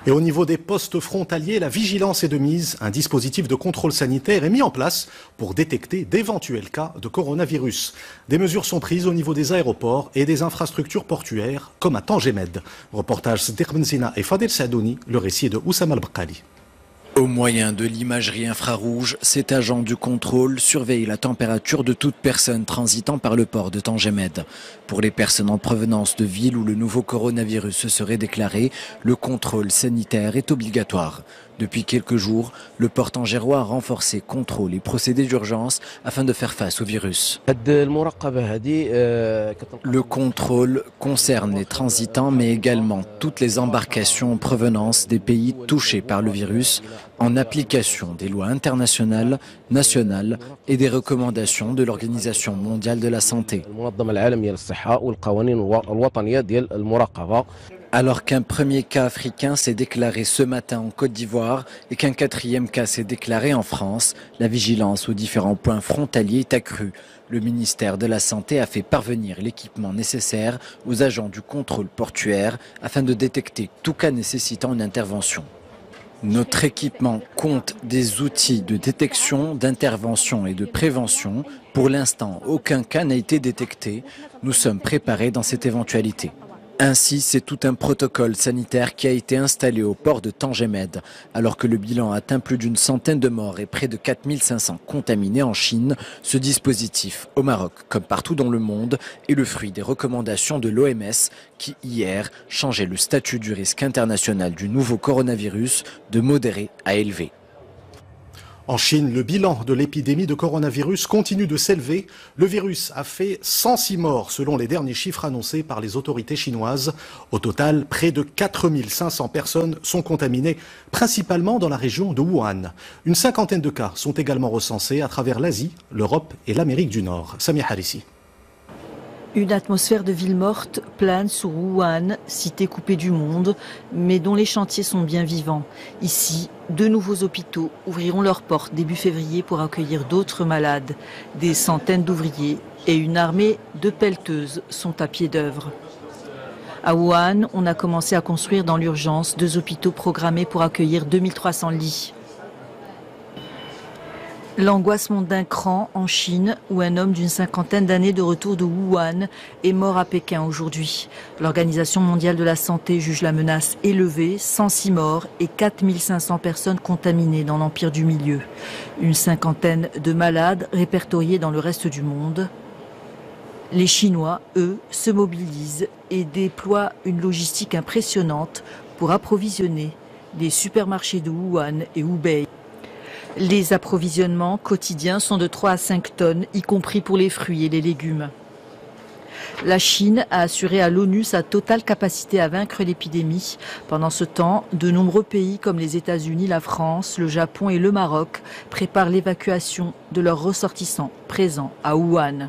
Et au niveau des postes frontaliers, la vigilance est de mise. Un dispositif de contrôle sanitaire est mis en place pour détecter d'éventuels cas de coronavirus. Des mesures sont prises au niveau des aéroports et des infrastructures portuaires, comme à Tangemed. Reportage Sdiq Benzina et Fadel Sadouni, le récit est de Oussama Al-Bakkali. Au moyen de l'imagerie infrarouge, cet agent du contrôle surveille la température de toute personne transitant par le port de Tangemed. Pour les personnes en provenance de villes où le nouveau coronavirus serait déclaré, le contrôle sanitaire est obligatoire. Depuis quelques jours, le port tangérois a renforcé contrôle et procédés d'urgence afin de faire face au virus. Le contrôle concerne les transitants mais également toutes les embarcations en provenance des pays touchés par le virus en application des lois internationales, nationales et des recommandations de l'Organisation mondiale de la santé. Alors qu'un premier cas africain s'est déclaré ce matin en Côte d'Ivoire et qu'un quatrième cas s'est déclaré en France, la vigilance aux différents points frontaliers est accrue. Le ministère de la Santé a fait parvenir l'équipement nécessaire aux agents du contrôle portuaire afin de détecter tout cas nécessitant une intervention. Notre équipement compte des outils de détection, d'intervention et de prévention. Pour l'instant, aucun cas n'a été détecté. Nous sommes préparés dans cette éventualité. Ainsi, c'est tout un protocole sanitaire qui a été installé au port de Tangemed. Alors que le bilan atteint plus d'une centaine de morts et près de 4500 contaminés en Chine, ce dispositif, au Maroc comme partout dans le monde, est le fruit des recommandations de l'OMS qui, hier, changeait le statut du risque international du nouveau coronavirus de modéré à élevé. En Chine, le bilan de l'épidémie de coronavirus continue de s'élever. Le virus a fait 106 morts selon les derniers chiffres annoncés par les autorités chinoises. Au total, près de 4500 personnes sont contaminées, principalement dans la région de Wuhan. Une cinquantaine de cas sont également recensés à travers l'Asie, l'Europe et l'Amérique du Nord. Samia Harissi. Une atmosphère de ville morte plane sur Wuhan, cité coupée du monde, mais dont les chantiers sont bien vivants. Ici, 2 nouveaux hôpitaux ouvriront leurs portes début février pour accueillir d'autres malades. Des centaines d'ouvriers et une armée de pelleteuses sont à pied d'œuvre. À Wuhan, on a commencé à construire dans l'urgence 2 hôpitaux programmés pour accueillir 2300 lits. L'angoisse monte d'un cran en Chine, où un homme d'une cinquantaine d'années de retour de Wuhan est mort à Pékin aujourd'hui. L'Organisation mondiale de la santé juge la menace élevée, 106 morts et 4500 personnes contaminées dans l'empire du milieu. Une cinquantaine de malades répertoriés dans le reste du monde. Les Chinois, eux, se mobilisent et déploient une logistique impressionnante pour approvisionner les supermarchés de Wuhan et Hubei. Les approvisionnements quotidiens sont de 3 à 5 tonnes, y compris pour les fruits et les légumes. La Chine a assuré à l'ONU sa totale capacité à vaincre l'épidémie. Pendant ce temps, de nombreux pays comme les États-Unis, la France, le Japon et le Maroc préparent l'évacuation de leurs ressortissants présents à Wuhan.